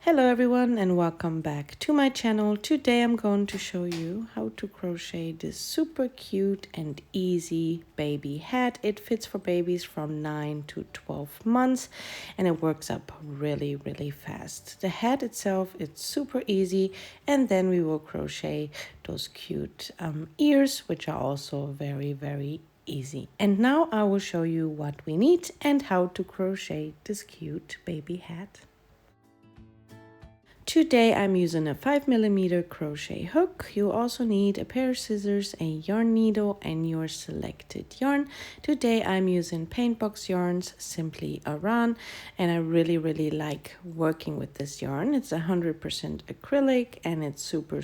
Hello everyone and welcome back to my channel. Today I'm going to show you how to crochet this super cute and easy baby hat. It fits for babies from 9 to 12 months and it works up really fast. The hat itself, it's super easy, and then we will crochet those cute ears, which are also very easy. And now I will show you what we need and how to crochet this cute baby hat. Today I'm using a 5mm crochet hook. You also need a pair of scissors, a yarn needle, and your selected yarn. Today I'm using Paint Box Yarns Simply Aran, and I really like working with this yarn. It's 100% acrylic and it's super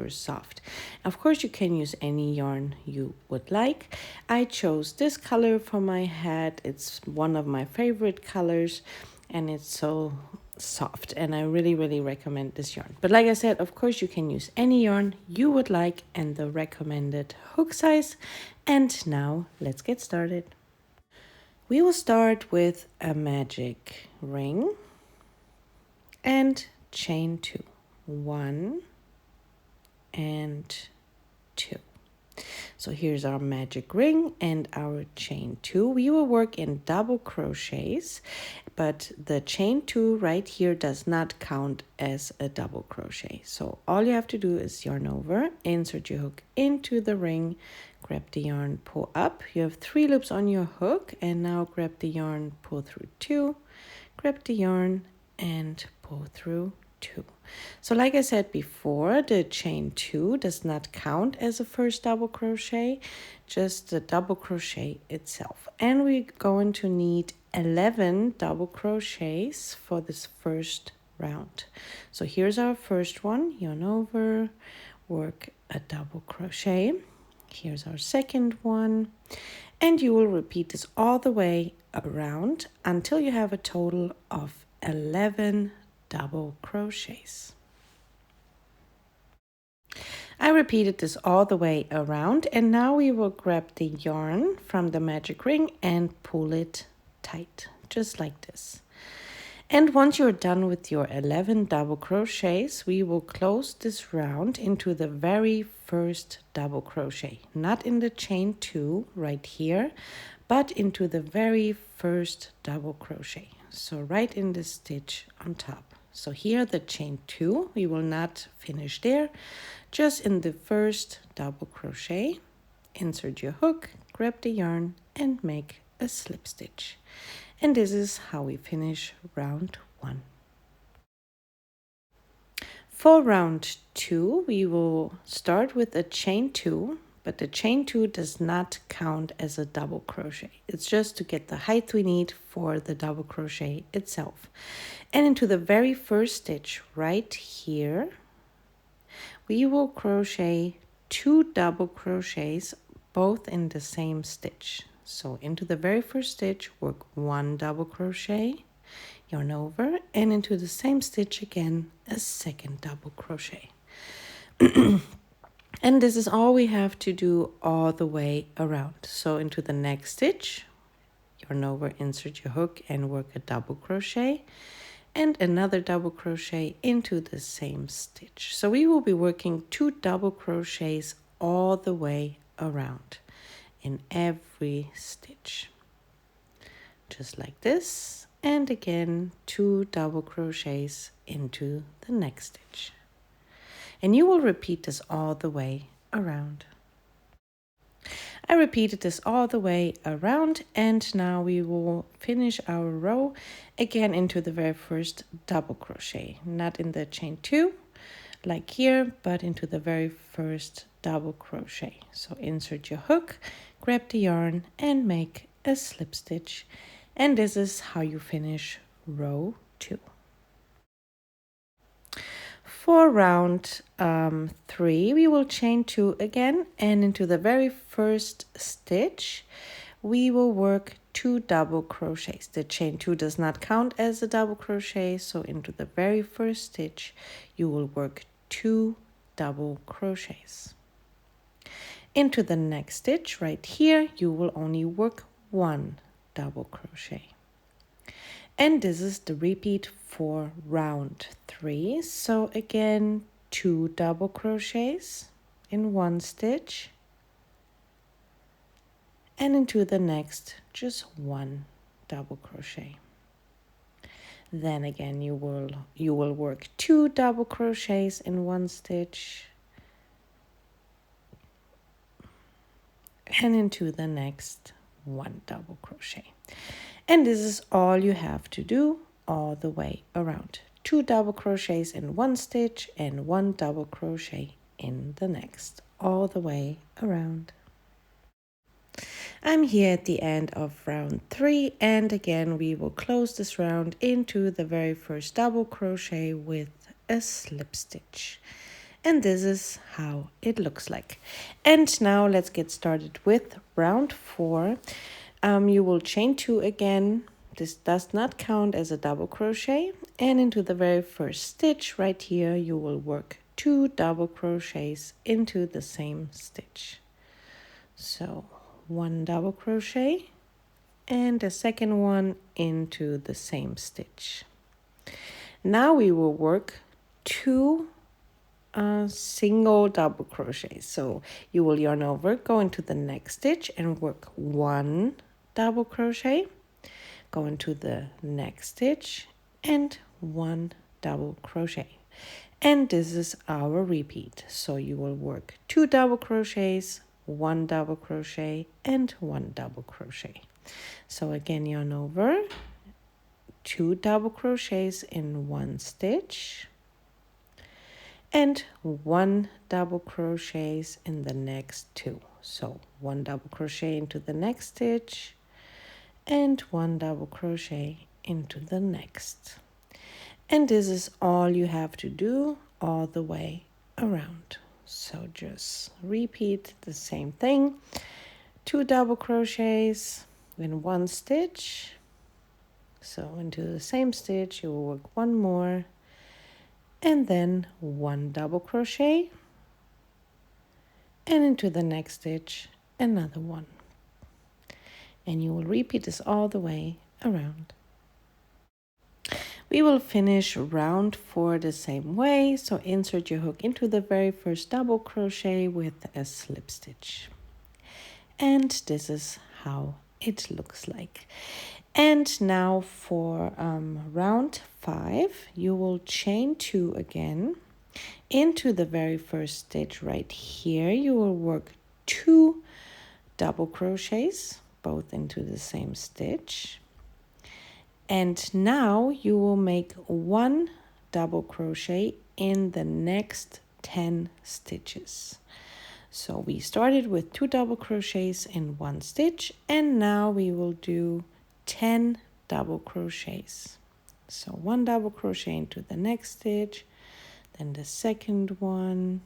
soft. Of course you can use any yarn you would like. I chose this color for my hat. It's one of my favorite colors and it's so soft, and I really recommend this yarn. But like I said, of course you can use any yarn you would like and the recommended hook size. And now let's get started. We will start with a magic ring and chain 2. 1 and 2. So here's our magic ring and our chain 2. We will work in double crochets, but the chain 2 right here does not count as a double crochet. So all you have to do is yarn over, insert your hook into the ring, grab the yarn, pull up. You have 3 loops on your hook, and now grab the yarn, pull through 2, grab the yarn and pull through 2. So like I said before, the chain 2 does not count as a first double crochet, just the double crochet itself. And we're going to need 11 double crochets for this first round. So here's our first one. Yarn over, work a double crochet. Here's our second one, and you will repeat this all the way around until you have a total of 11 double crochets. I repeated this all the way around, and now we will grab the yarn from the magic ring and pull it tight, just like this. And once you're done with your 11 double crochets, we will close this round into the very first double crochet, not in the chain 2 right here, but into the very first double crochet. So right in the stitch on top. So here the chain 2, we will not finish there, just in the first double crochet, insert your hook, grab the yarn and make a slip stitch. And this is how we finish round 1. For round 2, we will start with a chain 2, but the chain 2 does not count as a double crochet. It's just to get the height we need for the double crochet itself. And into the very first stitch right here, we will crochet 2 double crochets both in the same stitch. So into the very first stitch, work 1 double crochet, yarn over, and into the same stitch again, a second double crochet. And this is all we have to do all the way around. So into the next stitch, yarn over, insert your hook and work a double crochet and another double crochet into the same stitch. So we will be working 2 double crochets all the way around in every stitch, just like this. And again, 2 double crochets into the next stitch. And you will repeat this all the way around. I repeated this all the way around, and now we will finish our row again into the very first double crochet, not in the chain 2 like here, but into the very first double crochet. So insert your hook, grab the yarn and make a slip stitch, and this is how you finish row 2. For round 3, we will chain 2 again, and into the very first stitch, we will work 2 double crochets. The chain 2 does not count as a double crochet, so into the very first stitch, you will work 2 double crochets. Into the next stitch right here, you will only work 1 double crochet. And this is the repeat for round 3. So again, 2 double crochets in one stitch, and into the next just 1 double crochet. Then again you will work 2 double crochets in one stitch, and into the next 1 double crochet. And this is all you have to do all the way around. 2 double crochets in one stitch and 1 double crochet in the next, all the way around. I'm here at the end of round 3, and again we will close this round into the very first double crochet with a slip stitch. And this is how it looks like. And now let's get started with round 4. You will chain 2 again. This does not count as a double crochet, and into the very first stitch right here you will work 2 double crochets into the same stitch. So 1 double crochet and the second one into the same stitch. Now we will work 2 single double crochets. So you will yarn over, go into the next stitch and work 1 double crochet, go into the next stitch and 1 double crochet. And this is our repeat. So you will work 2 double crochets, 1 double crochet and 1 double crochet. So again, yarn over, 2 double crochets in one stitch and 1 double crochets in the next 2. So 1 double crochet into the next stitch and 1 double crochet into the next. And this is all you have to do all the way around. So just repeat the same thing. 2 double crochets in one stitch. So into the same stitch, you will work 1 more, and then 1 double crochet, and into the next stitch, another 1. And you will repeat this all the way around. We will finish round 4 the same way. So insert your hook into the very first double crochet with a slip stitch. And this is how it looks like. And now for round 5, you will chain 2 again into the very first stitch right here. You will work 2 double crochets, both into the same stitch. And now you will make 1 double crochet in the next 10 stitches. So we started with 2 double crochets in one stitch, and now we will do 10 double crochets. So 1 double crochet into the next stitch, then the second one,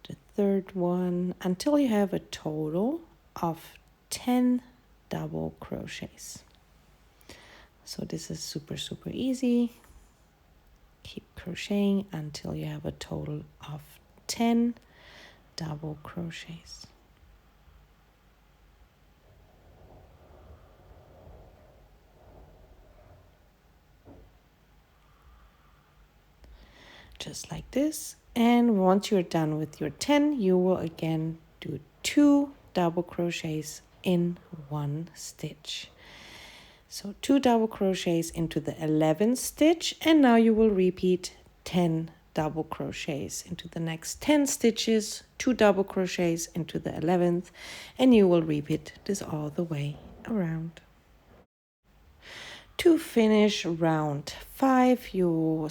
the third one, until you have a total of 10 double crochets. So this is super easy. Keep crocheting until you have a total of 10 double crochets. Just like this. And once you're done with your 10, you will again do 2 double crochets in one stitch. So 2 double crochets into the 11th stitch, and now you will repeat 10 double crochets into the next 10 stitches, 2 double crochets into the 11th, and you will repeat this all the way around. To finish round 5, you will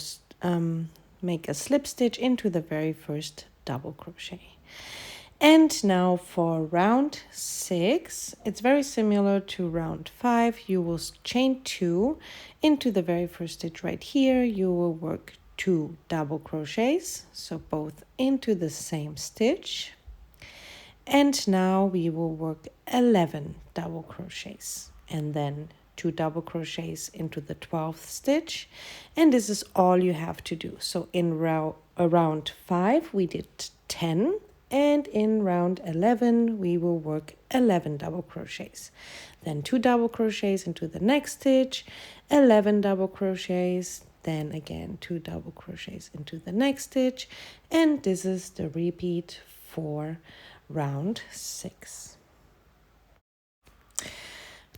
make a slip stitch into the very first double crochet. And now for round 6, it's very similar to round 5. You will chain 2 into the very first stitch right here. You will work 2 double crochets, so both into the same stitch. And now we will work 11 double crochets, and then 2 double crochets into the 12th stitch. And this is all you have to do. So in round 5, we did 10. And in round 11, we will work 11 double crochets. Then 2 double crochets into the next stitch, 11 double crochets, then again 2 double crochets into the next stitch, and this is the repeat for round 6.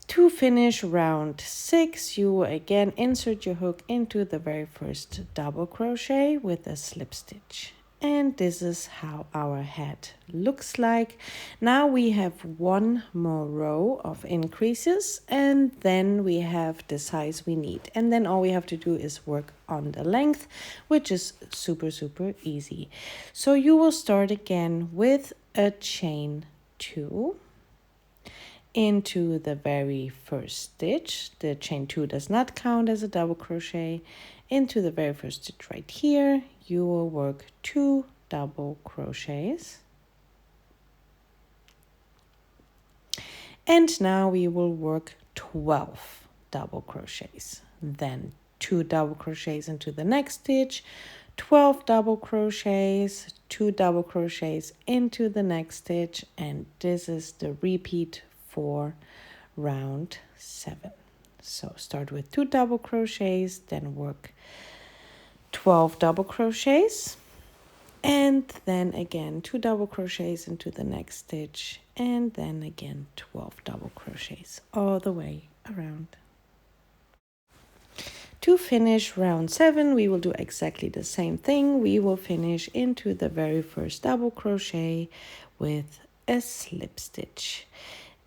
To finish round 6, you will again insert your hook into the very first double crochet with a slip stitch. And this is how our hat looks like. Now we have one more row of increases, and then we have the size we need. And then all we have to do is work on the length, which is super easy. So you will start again with a chain 2 into the very first stitch. The chain 2 does not count as a double crochet. Into the very first stitch right here, you will work 2 double crochets. And now we will work 12 double crochets. Then 2 double crochets into the next stitch, 12 double crochets, 2 double crochets into the next stitch, and this is the repeat for round 7. So start with 2 double crochets, then work 12 double crochets, and then again 2 double crochets into the next stitch, and then again 12 double crochets all the way around. To finish round 7, we will do exactly the same thing. We will finish into the very first double crochet with a slip stitch.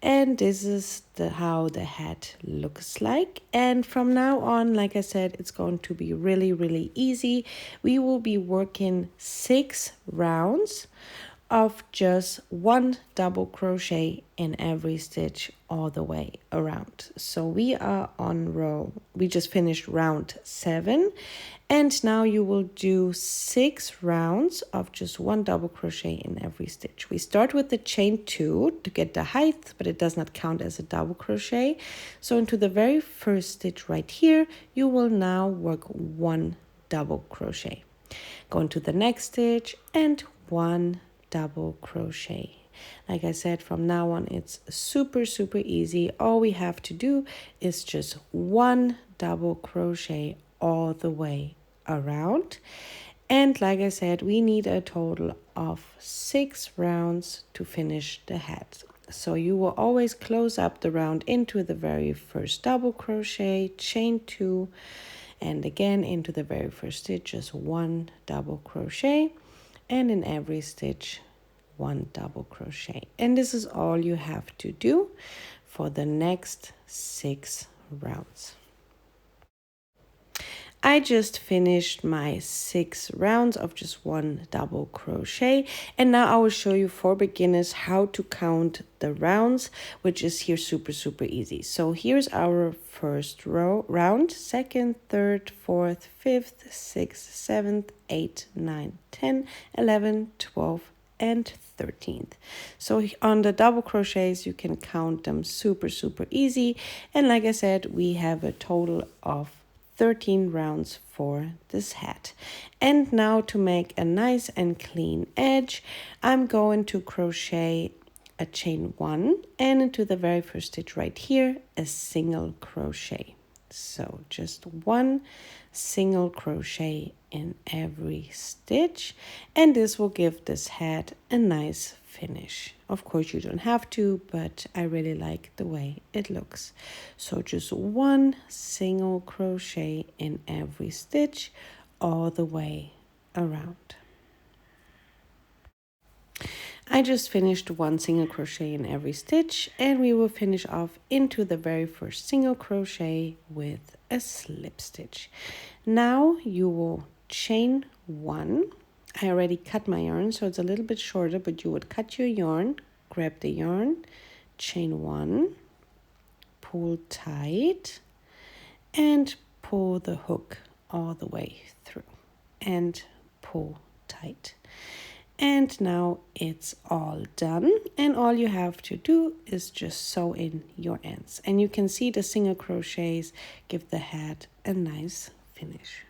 And this is how the hat looks like. And from now on, like I said, it's going to be really easy. We will be working 6 rounds of just 1 double crochet in every stitch all the way around. So we just finished round 7, and now you will do 6 rounds of just 1 double crochet in every stitch. We start with the chain 2 to get the height, but it does not count as a double crochet. So into the very first stitch right here, you will now work 1 double crochet. Go into the next stitch and 1 double crochet. Like I said, from now on it's super easy. All we have to do is just 1 double crochet all the way around. And like I said, we need a total of 6 rounds to finish the hat. So you will always close up the round into the very first double crochet, chain 2, and again into the very first stitch, just 1 double crochet, and in every stitch 1 double crochet. And this is all you have to do for the next 6 rounds. I just finished my 6 rounds of just 1 double crochet, and now I will show you for beginners how to count the rounds, which is here super easy. So here's our first round, second, third, fourth, fifth, sixth, 7th, 8th, 9th, 10th, 11th, 12th, and 13th. So on the double crochets you can count them super easy, and like I said, we have a total of 13 rounds for this hat. And now to make a nice and clean edge, I'm going to crochet a chain 1 and into the very first stitch right here a single crochet. So just 1 single crochet in every stitch, and this will give this hat a nice finish. Of course you don't have to, but I really like the way it looks. So just 1 single crochet in every stitch all the way around. I just finished 1 single crochet in every stitch, and we will finish off into the very first single crochet with a slip stitch. Now you will chain 1. I already cut my yarn, so it's a little bit shorter, but you would cut your yarn, grab the yarn, chain 1, pull tight, and pull the hook all the way through, and pull tight. And now it's all done, and all you have to do is just sew in your ends. And you can see the single crochets give the hat a nice finish.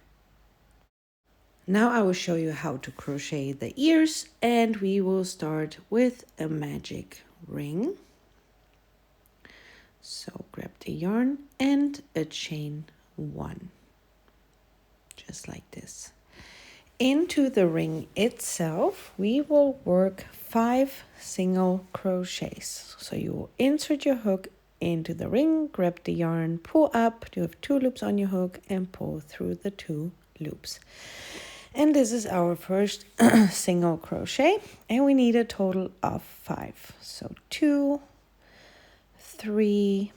Now I will show you how to crochet the ears, and we will start with a magic ring. So grab the yarn and a chain 1, just like this. Into the ring itself, we will work 5 single crochets. So you will insert your hook into the ring, grab the yarn, pull up, you have 2 loops on your hook, and pull through the 2 loops. And this is our first single crochet, and we need a total of 5. So 2, 3,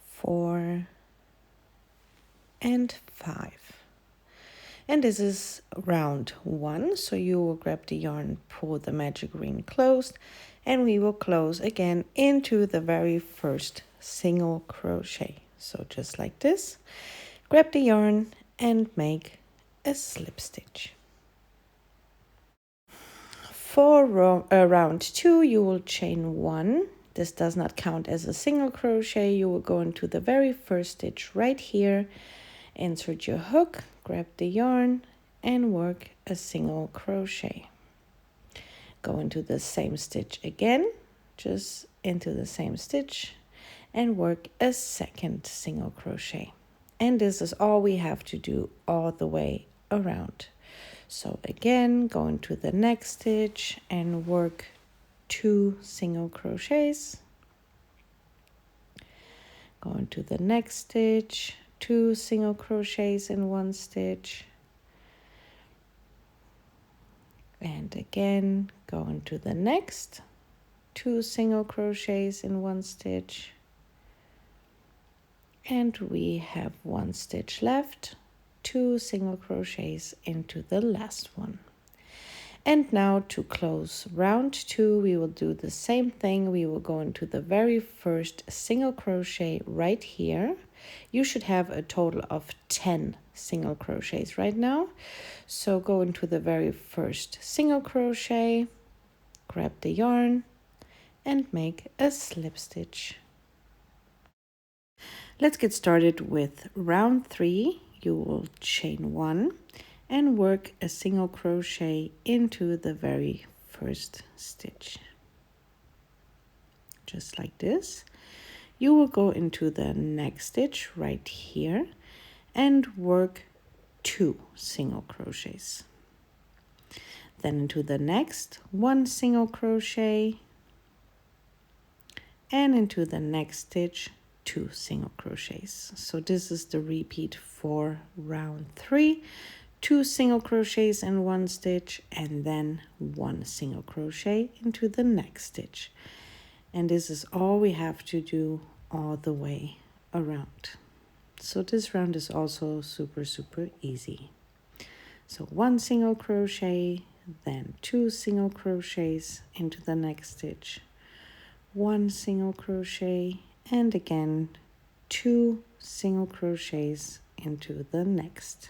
4, and 5. And this is round 1, so you will grab the yarn, pull the magic ring closed, and we will close again into the very first single crochet. So just like this, grab the yarn and make a slip stitch. For round 2, you will chain 1. This does not count as a single crochet. You will go into the very first stitch right here, insert your hook, grab the yarn, and work a single crochet. Go into the same stitch again, just into the same stitch, and work a second single crochet. And this is all we have to do all the way around. So again, go into the next stitch and work 2 single crochets. Go into the next stitch, 2 single crochets in 1 stitch. And again, go into the next, 2 single crochets in 1 stitch. And we have 1 stitch left, 2 single crochets into the last one. And now to close round 2, we will do the same thing. We will go into the very first single crochet right here. You should have a total of 10 single crochets right now. So go into the very first single crochet, grab the yarn, and make a slip stitch. Let's get started with round 3. You will chain 1 and work a single crochet into the very first stitch. Just like this. You will go into the next stitch right here and work 2 single crochets. Then into the next, 1 single crochet, and into the next stitch, 2 single crochets. So this is the repeat for round 3. 2 single crochets in 1 stitch, and then 1 single crochet into the next stitch. And this is all we have to do all the way around. So this round is also super easy. So 1 single crochet, then 2 single crochets into the next stitch, 1 single crochet, and again 2 single crochets into the next.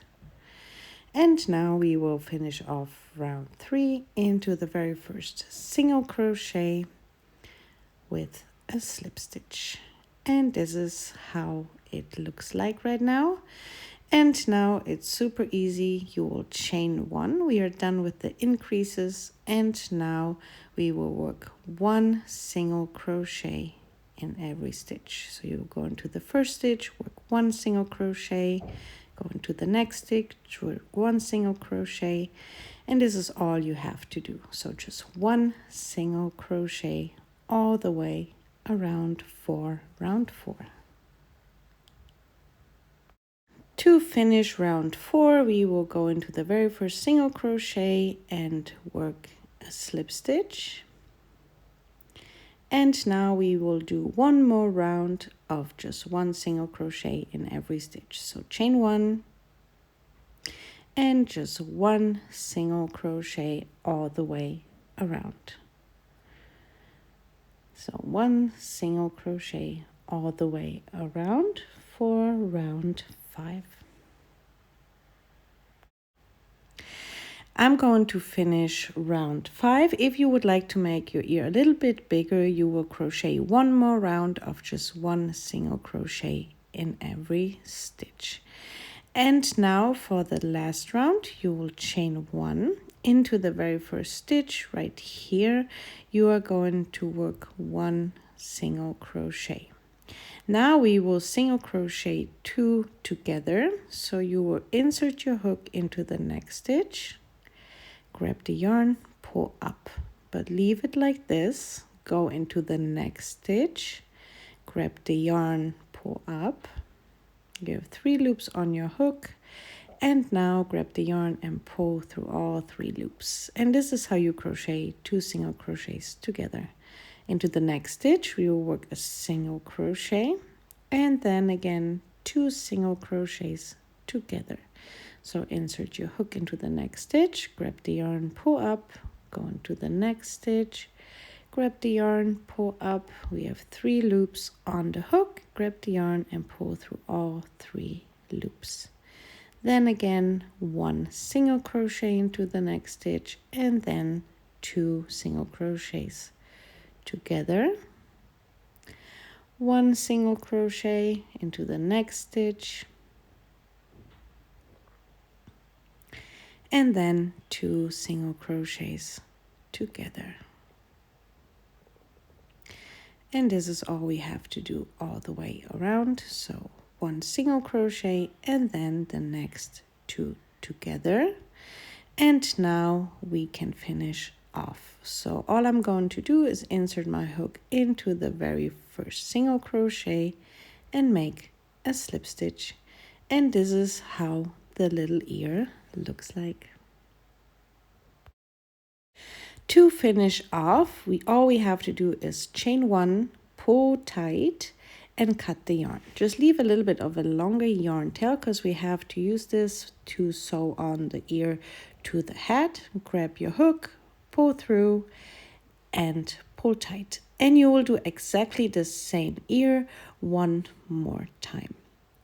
And now we will finish off round 3 into the very first single crochet with a slip stitch. And this is how it looks like right now. And now it's super easy. You will chain 1. We are done with the increases, and now we will work 1 single crochet in every stitch. So you will go into the first stitch, work 1 single crochet, go into the next stitch, work 1 single crochet, and this is all you have to do. So just 1 single crochet all the way around for round 4. To finish round 4, we will go into the very first single crochet and work a slip stitch. And now we will do 1 more round of just 1 single crochet in every stitch. So chain 1 and just 1 single crochet all the way around. So 1 single crochet all the way around for round 5. I'm going to finish round 5. If you would like to make your ear a little bit bigger, you will crochet 1 more round of just 1 single crochet in every stitch. And now for the last round, you will chain 1 into the very first stitch right here. You are going to work 1 single crochet. Now we will single crochet 2 together. So you will insert your hook into the next stitch, grab the yarn, pull up, but leave it like this, go into the next stitch, grab the yarn, pull up, you have 3 loops on your hook, and now grab the yarn and pull through all 3 loops. And this is how you crochet 2 single crochets together. Into the next stitch we will work a single crochet, and then again 2 single crochets together. So insert your hook into the next stitch, grab the yarn, pull up, go into the next stitch, grab the yarn, pull up. We have 3 loops on the hook, grab the yarn and pull through all 3 loops. Then again 1 single crochet into the next stitch, and then 2 single crochets together, 1 single crochet into the next stitch, and then 2 single crochets together. And this is all we have to do all the way around. So 1 single crochet and then the next 2 together. And now we can finish off. So all I'm going to do is insert my hook into the very first single crochet and make a slip stitch. And this is how the little ear looks like. To finish off, all we have to do is chain 1, pull tight, and cut the yarn. Just leave a little bit of a longer yarn tail because we have to use this to sew on the ear to the head. Grab your hook, pull through, and pull tight. And you will do exactly the same ear 1 more time.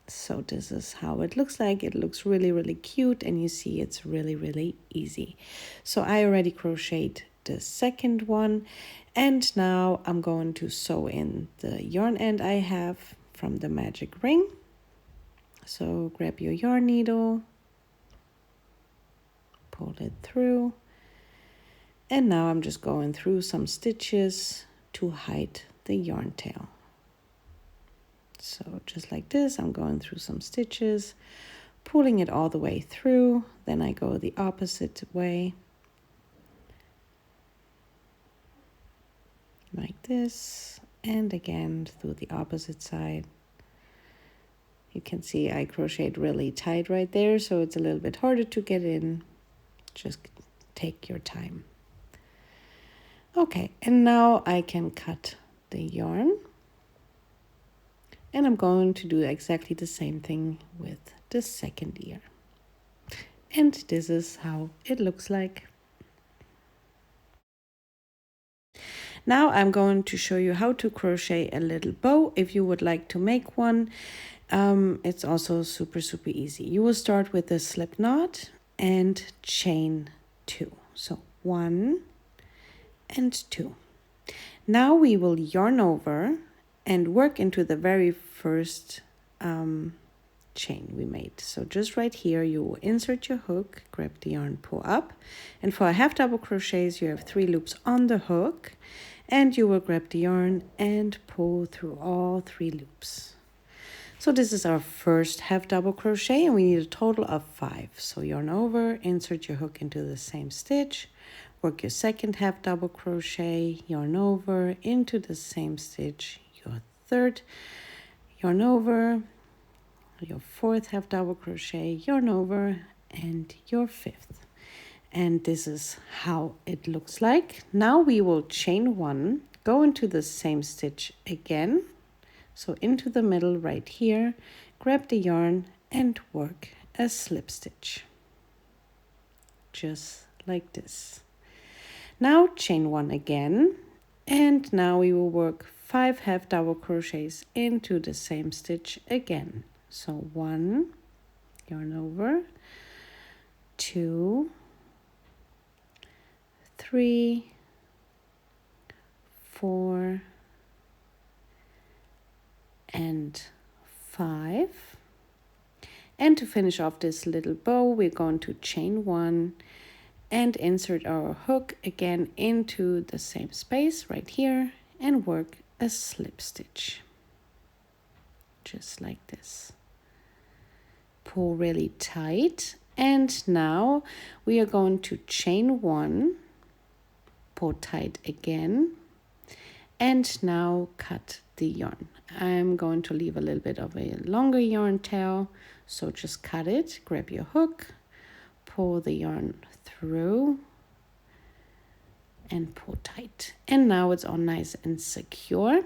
So this is how it looks like. It looks really, really cute, and you see it's really, really easy. So I already crocheted the second one, and now I'm going to sew in the yarn end I have from the magic ring. So grab your yarn needle, pull it through, and now I'm just going through some stitches to hide the yarn tail. So just like this, I'm going through some stitches, pulling it all the way through, then I go the opposite way, like this, and again through the opposite side. You can see I crocheted really tight right there, so it's a little bit harder to get in. Just take your time. Okay, and now I can cut the yarn. And I'm going to do exactly the same thing with the second ear. And this is how it looks like. Now I'm going to show you how to crochet a little bow if you would like to make one. It's also super easy. You will start with a slip knot and chain 2. So 1 and 2. Now we will yarn over and work into the very first chain we made. So just right here you will insert your hook, grab the yarn, pull up, and for a half double crochets you have 3 loops on the hook, and you will grab the yarn and pull through all 3 loops. So this is our first half double crochet, and we need a total of 5. So yarn over, insert your hook into the same stitch, work your second half double crochet, yarn over into the same stitch, your third, yarn over, your fourth half double crochet, yarn over, and your fifth. And this is how it looks like. Now we will chain 1, go into the same stitch again, so into the middle right here, grab the yarn and work a slip stitch, just like this. Now chain 1 again, and now we will work 5 half double crochets into the same stitch again. So 1, yarn over, 2, 3, 4, and 5. And to finish off this little bow, we're going to chain 1 and insert our hook again into the same space right here and work a slip stitch. just like this. Pull really tight, and now we are going to chain 1, pull tight again, and now cut the yarn. I'm going to leave a little bit of a longer yarn tail, so just cut it, grab your hook, pull the yarn through, and pull tight. And now it's all nice and secure.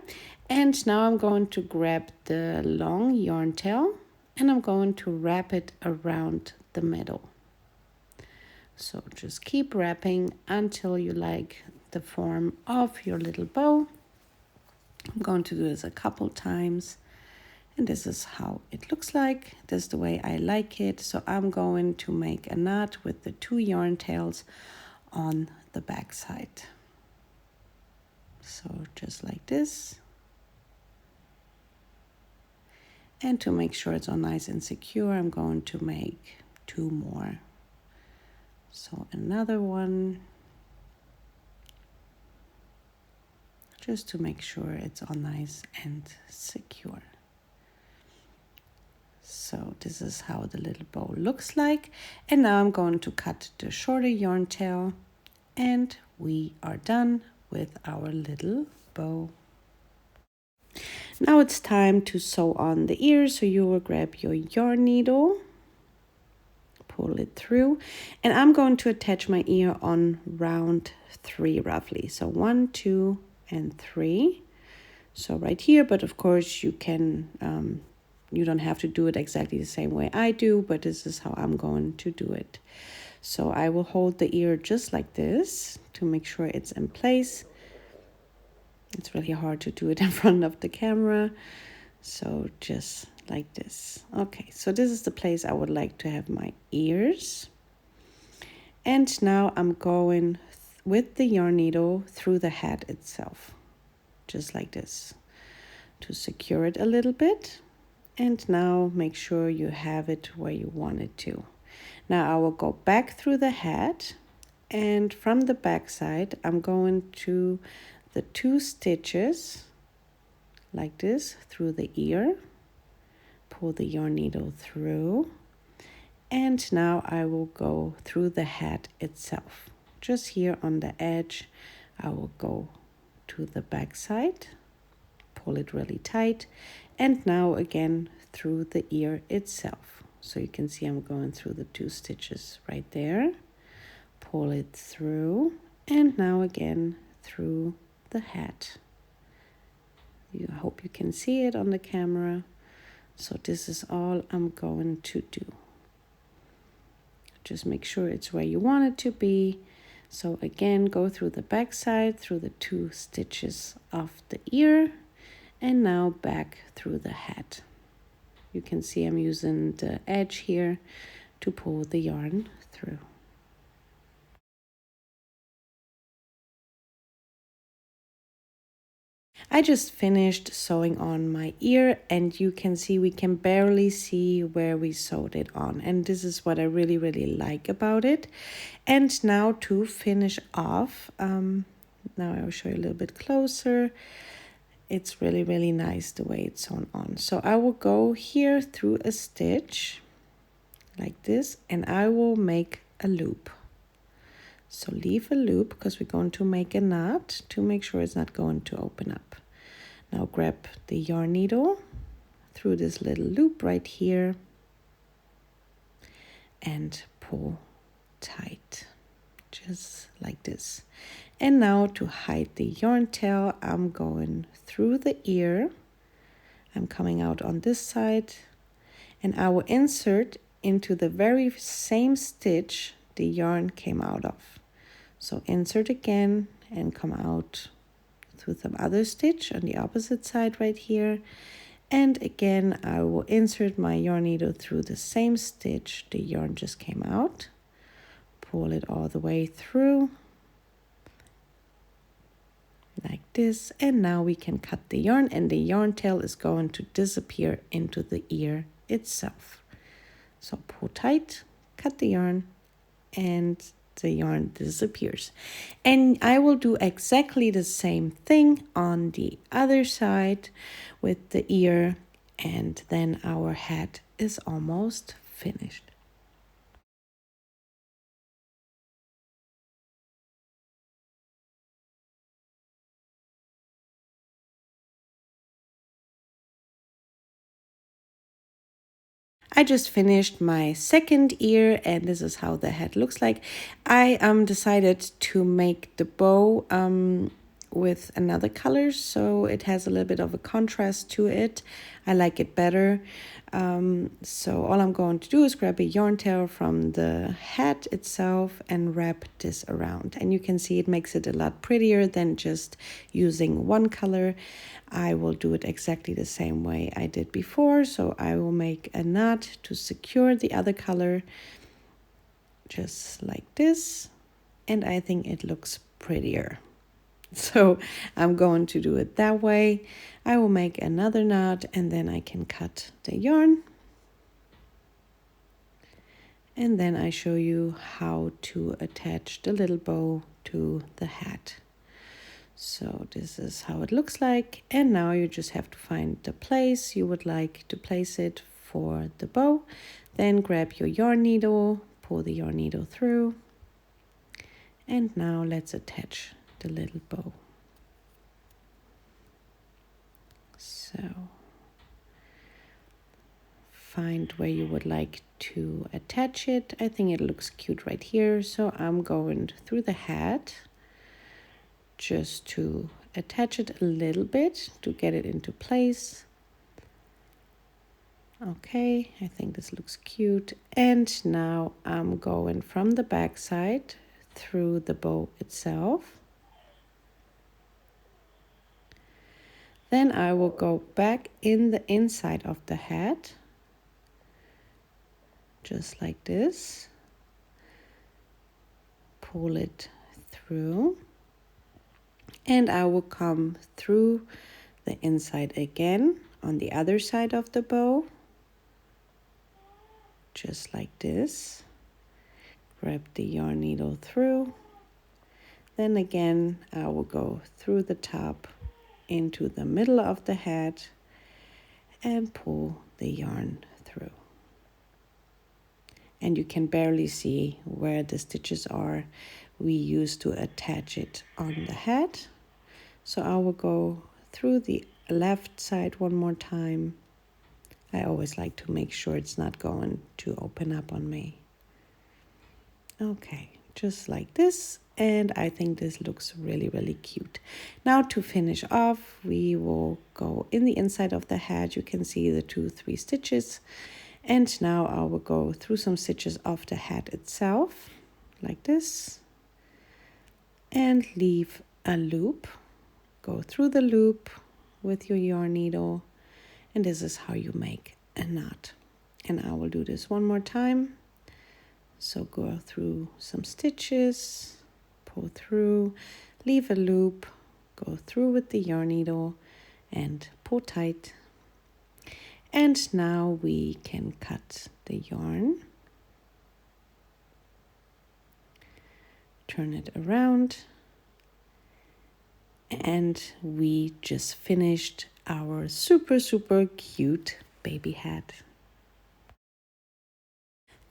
And now I'm going to grab the long yarn tail and I'm going to wrap it around the middle. So just keep wrapping until you like the form of your little bow. I'm going to do this a couple times, and this is how it looks like. This is the way I like it. So I'm going to make a knot with the 2 yarn tails on the back side. So just like this. And to make sure it's all nice and secure, I'm going to make 2 more. So another one, just to make sure it's all nice and secure. So this is how the little bow looks like. And now I'm going to cut the shorter yarn tail, and we are done with our little bow. Now it's time to sew on the ears. So you will grab your yarn needle, pull it through, and I'm going to attach my ear on round 3 roughly. So 1, 2, and 3. So right here, but of course you can, you don't have to do it exactly the same way I do, but this is how I'm going to do it. So I will hold the ear just like this to make sure it's in place. It's really hard to do it in front of the camera. So just like this. Okay, so this is the place I would like to have my ears. And now I'm going with the yarn needle through the head itself, just like this, to secure it a little bit. And now make sure you have it where you want it to. Now I will go back through the head, and from the back side I'm going to the 2 stitches like this through the ear, pull the yarn needle through, and now I will go through the head itself. Just here on the edge, I will go to the back side, pull it really tight, and now again through the ear itself. So you can see I'm going through the 2 stitches right there, pull it through, and now again through the head. I hope you can see it on the camera. So this is all I'm going to do. Just make sure it's where you want it to be. So again, go through the back side, through the 2 stitches of the ear, and now back through the head. You can see I'm using the edge here to pull the yarn through. I just finished sewing on my ear, and you can see we can barely see where we sewed it on, and this is what I really like about it. And now to finish off, now I will show you a little bit closer. It's really nice the way it's sewn on. So I will go here through a stitch like this, and I will make a loop. So leave a loop because we're going to make a knot to make sure it's not going to open up. Now grab the yarn needle through this little loop right here and pull tight, just like this. And now to hide the yarn tail, I'm going through the ear. I'm coming out on this side, and I will insert into the very same stitch the yarn came out of. So insert again and come out through some other stitch on the opposite side right here. And again, I will insert my yarn needle through the same stitch the yarn just came out. Pull it all the way through like this. And now we can cut the yarn, and the yarn tail is going to disappear into the ear itself. So pull tight, cut the yarn, and the yarn disappears. And I will do exactly the same thing on the other side with the ear. And then our hat is almost finished. I just finished my second ear, and this is how the hat looks like. I decided to make the bow with another color, so it has a little bit of a contrast to it. I like it better. So all I'm going to do is grab a yarn tail from the hat itself and wrap this around. And you can see it makes it a lot prettier than just using one color. I will do it exactly the same way I did before. So I will make a knot to secure the other color, just like this. And I think it looks prettier. So I'm going to do it that way. I will make another knot and then I can cut the yarn. And then I show you how to attach the little bow to the hat. So this is how it looks like. And now you just have to find the place you would like to place it for the bow. Then grab your yarn needle, pull the yarn needle through. And now let's attach the little bow. So find where you would like to attach it. I think it looks cute right here. So I'm going through the hat just to attach it a little bit to get it into place. Okay, I think this looks cute. And now I'm going from the back side through the bow itself. Then I will go back in the inside of the hat, just like this. Pull it through. And I will come through the inside again on the other side of the bow, just like this. Grab the yarn needle through. Then again, I will go through the top into the middle of the hat and pull the yarn through. And you can barely see where the stitches are we used to attach it on the hat. So I will go through the left side one more time. I always like to make sure it's not going to open up on me. Okay, just like this. And I think this looks really, really cute. Now to finish off, we will go in the inside of the hat. You can see the 2-3 stitches. And now I will go through some stitches of the hat itself, like this. And leave a loop. Go through the loop with your yarn needle. And this is how you make a knot. And I will do this one more time. So go through some stitches. Pull through, leave a loop, go through with the yarn needle and pull tight. And now we can cut the yarn. Turn it around. And we just finished our super, super cute baby hat.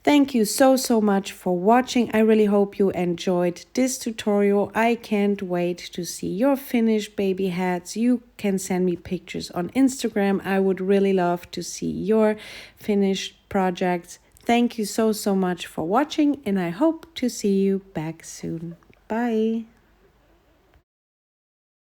Thank you so much for watching. I really hope you enjoyed this tutorial. I can't wait to see your finished baby hats. You can send me pictures on Instagram. I would really love to see your finished projects. Thank you so much for watching, and I hope to see you back soon. Bye.